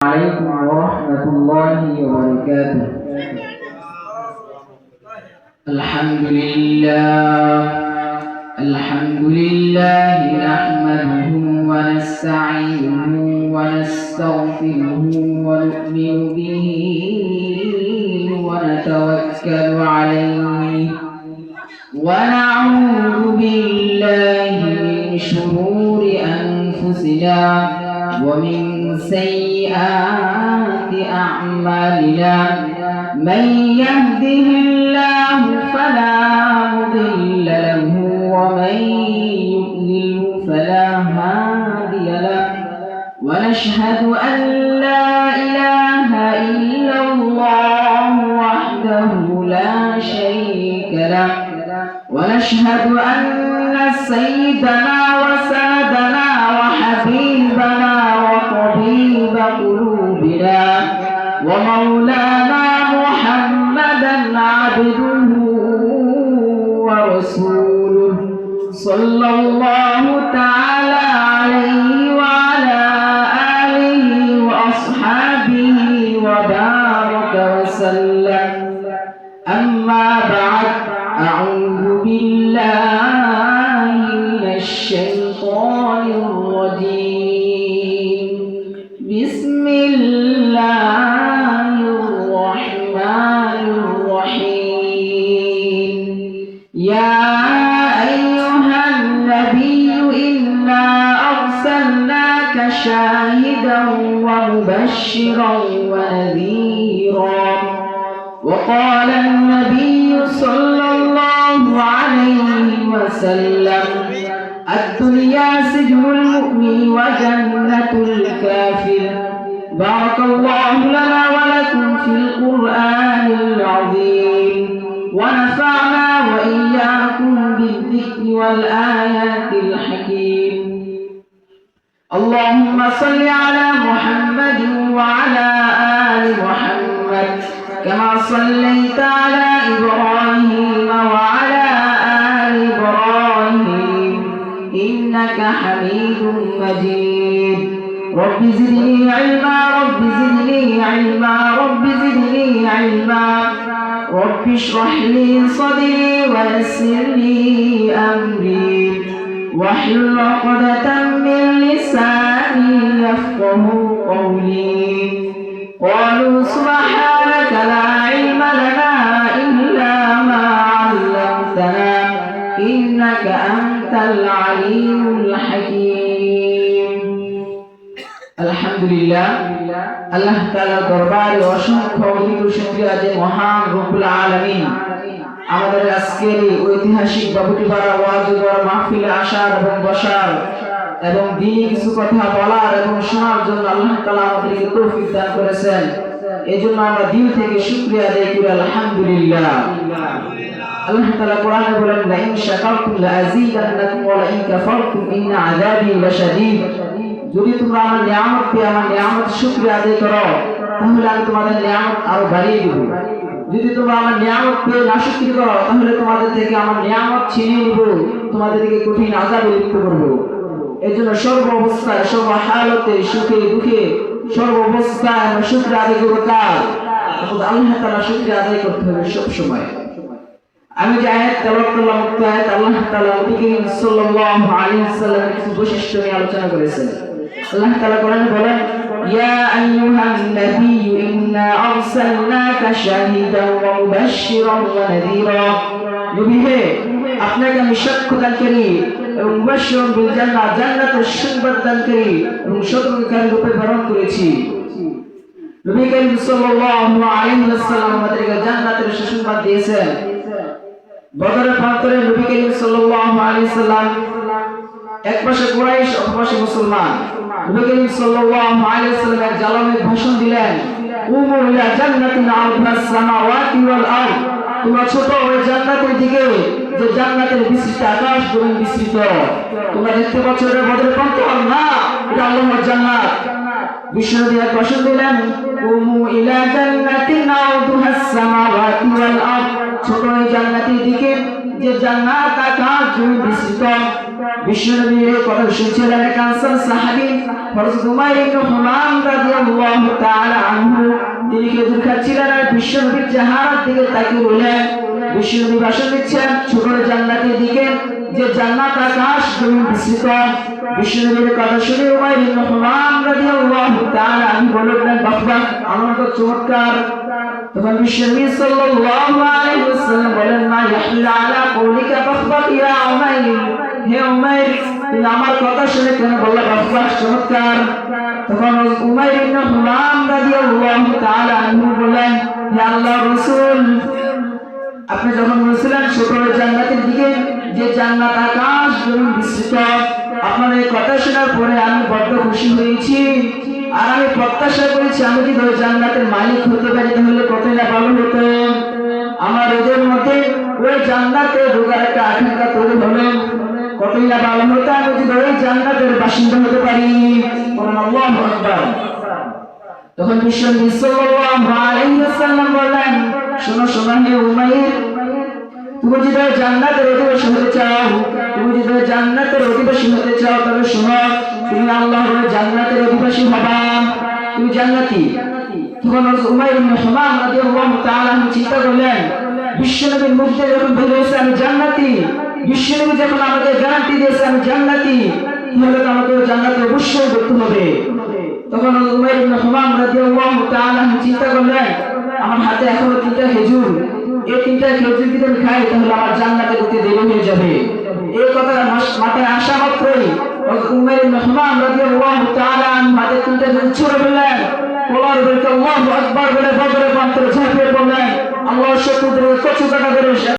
عليكم ورحمة الله وبركاته. الحمد لله نحمده ونستعينه ونستغفره ونؤمن به ونتوكل عليه ونعوذ بالله من شرور أنفسنا ومن سيئات أعمالنا. من يهده الله فلا مضل له ومن يضلل فلا هادي له. ونشهد أن لا إله إلا الله وحده لا شريك له. ونشهد أن سيدنا وسندنا وحبيبنا وطبيب قلوبنا ومولانا محمدا عبده ورسوله صلى الله تعالى عليه وعلى آله وأصحابه وبارك وسلم. أما بعد، أعوذ بالله من الشيطان الرجيم. بسم الله الرحمن الرحيم. يا أيها النبي إنا أرسلناك شاهدا ومبشرا ونذيرا. وقال النبي صلى الله عليه وسلم: الدنيا سجن المؤمن وجنة الكافر. بارك الله لنا ولكم في القرآن العظيم، ونفعنا وإياكم بالذكر والآيات الحكيم. اللهم صل على محمد وعلى آل محمد كما صليت على إبراهيم وعلى آل إبراهيم إنك حميد مجيد. رب زدني علما، رب زدني علما، رب زدني علما. رب اشرح لي صدري ويسر لي أمري واحلل عقدة من لساني يفقه قولي. قالوا سبحانك لا علم لنا إلا ما علمتنا إنك أنت العليم الحكيم. আলহামদুলিল্লাহ, আল্লাহ তাআলার দরবারে অসংখ্য শুকরিয়া যে মহান রব্বুল আলামিন আমাদের আজকের এই ঐতিহাসিক বাবুটিপাড়া ওয়াজ মাহফিলে আসার এবং বসার এবং দ্বীনি কিছু কথা বলার এবং শোনার জন্য আল্লাহ তাআলা আমাদেরকে তৌফিক দান করেছেন। এজন্য আমরা দিল থেকে শুকরিয়া আদায় করি আলহামদুলিল্লাহ। আল্লাহ তাআলা কোরআনে বলেন: লা ইন শাকারতুম লাযীদান্নাকুম ওয়া লা ইন কাফারতুম ইন্না আযাবি লাশাদীদ। যদি তোমরা আমার নিয়ামত পেয়ে আমার নিয়ামত শুকরিয়া আদায় করো তাহলে আমি তোমাদের নিয়ামত আরো বাড়িয়ে দেব। যদি তোমরা আমার নিয়ামত পেয়ে নাশুকরি করো তাহলে তোমাদের থেকে আমার নিয়ামত ছিনিয়ে নিব, তোমাদের থেকে কঠিন আযাবে লিপ্ত করব। এজন্য সর্ব অবস্থায়, সর্ব হালতে, সুখে দুঃখে, সর্ব অবস্থায় আমরা শুকরিয়া আদায় করব কার? আল্লাহ তাআলা শুকরিয়া আদায় করতে হবে সব সময়। আমি যে আয়াত তেলাওয়াত করলাম, আয়াত আল্লাহ তাআলা নবী করিম সাল্লাল্লাহু আলাইহি ওয়াসাল্লামের কিছু বৈশিষ্ট্য নিয়ে আলোচনা করেছেন। আল্লাহ তাআলা কোরআনে বলেন: ইয়া আইয়ুহান নাবিয়্যু ইন্না আরসালনাকা শাহিদান ওয়া মুবাশশিরান ওয়া নাযীরা। নবী হে, আপনাকে আমি সাক্ষ্যদানকারী এবং মুবাশশিরান বিল জান্নাহ, জান্নাতের সংবাদদানকারী এবং সতর্ককারী রূপে প্রেরণ করেছি। নবী করিম সাল্লাল্লাহু আলাইহি ওয়াসাল্লাম আমাদেরকে জান্নাতের সুসংবাদ দিয়েছেন। বদরের প্রান্তরে নবী করিম সাল্লাল্লাহু আলাইহি ওয়াসাল্লাম এক পাশে কুরাইশ, অপর পাশে মুসলমান। নবী করিম সাল্লাল্লাহু আলাইহি ওয়াসাল্লাম এক জালামে ভাষণ দিলেন: উমু ইলা জান্নাতিন আরদুহাস সামাওয়াতি ওয়াল আরদ। তোমরা ছোট ওই জান্নাতের দিকে যে জান্নাতের বিস্তৃত আকাশ জমিন বিস্তৃত। তোমরা দেখতে পাচ্ছ এটা বদরের প্রান্তর না, এটা আল্লাহর জান্নাত। বিশ্বনবী এক ভাষণ দিলেন: উমু ইলা জান্নাতিন আরদুহাস সামাওয়াতি ওয়াল আরদ। ছোট ওই জান্নাতের দিকে যে জান্নাত আকাশ জমিন বিস্তৃত। বিশ্বনবীর কথা শুনছিলেন এক আনসার সাহাবী হযরত উমাইর ইবনে হুমাম রাদিয়াল্লাহু তাআলা আনহু। তিনি খেজুর খাচ্ছিলেন আর বিশ্বনবীর চেহারার দিকে তাকিয়ে রইলেন। বিশ্বনবী ভাষণ দিচ্ছেন ছোট জান্নাতের দিকে, যে জান্নাত আকাশ জমিন বিস্তৃত। বিশ্বনবীর কথা শুনে উমাইর ইবনে হুমাম রাদিয়াল্লাহু তাআলা আনহু বললেন, বাহ বাহ, আনন্দ চমৎকার। তখন বিশ্বনবী সাল্লাল্লাহু আলাইহি ওয়াসাল্লাম বলেন, মা ইয়াহমিলু আলা কওলিকা বাহ ইয়া উমাইর, হে উমাইর তুমি আমার কথা শুনে কেন বললা বাহ বাহ চমৎকার? তখন উমাইর ইবনে হুমাম রাদিয়াল্লাহু তাআলা আনহু বলেন, হে আল্লাহর রাসূল, আপনি যখন বলছিলেন ছোট জান্নাতের দিকে, যে জান্নাত আকাশ জমিন বিস্তৃত, আপনার এই কথা শোনার পরে আমি বড্ড খুশি হয়েছি। আর আমি প্রত্যাশা করেছি আমি যদি ওই জান্নাতের মালিক হতে পারি তাহলে কতই না ভালো হতো। আমার এদের মধ্যে ওই জান্নাতে ঢোকার একটা আকাঙ্ক্ষা তৈরি হলো, কতই না ভালো হতো আমি যদি ওই জান্নাতের বাসিন্দা হতে পারি। আল্লাহু আকবার। তখন বিশ্বনবী সাল্লাল্লাহু আলাইহি ওয়াসাল্লাম বললেন, শোনো শোনো হে উমাইর, তুমি যদি জান্নাতের অধিবাসী হতে চাও, তুমি যদি জান্নাতের অধিবাসী হতে চাও তবে শোনো, তুমি আল্লাহর জান্নাতের অধিবাসী হবা, তুমি জান্নাতি। তখন উমাইর ইবনে হুমাম রাদিয়াল্লাহু তাআলা চিন্তা করলেন, বিশ্বনবীর মুখ থেকে যখন বের হয়েছে আমি জান্নাতি, বিশ্বনবী যখন আমাকে গ্যারান্টি দিয়েছে আমি জান্নাতি, তাহলে তো আমাকে জান্নাতে অবশ্যই দেখতে হবে। তখন উমাইর ইবনে হুমাম রাদিয়াল্লাহু তাআলা চিন্তা করলেন, আমার হাতে এখনো 3টা খেজুর, এই 3টা খেজুর যদি আমি খাই তাহলে আমার জান্নাতে যেতে দেরি হয়ে যাবে। এই কথা মাথায় আসা মাত্রই উমাইর ইবনে হুমাম রাদিয়াল্লাহু তাআলা হাতে 3টা খেজুর ছুঁড়ে ফেললেন, বলার বলতে আল্লাহু আকবার বলে বদরের প্রান্তরে ঝাঁপিয়ে পড়লেন, আল্লাহর শত্রুদের কচু কাটা করে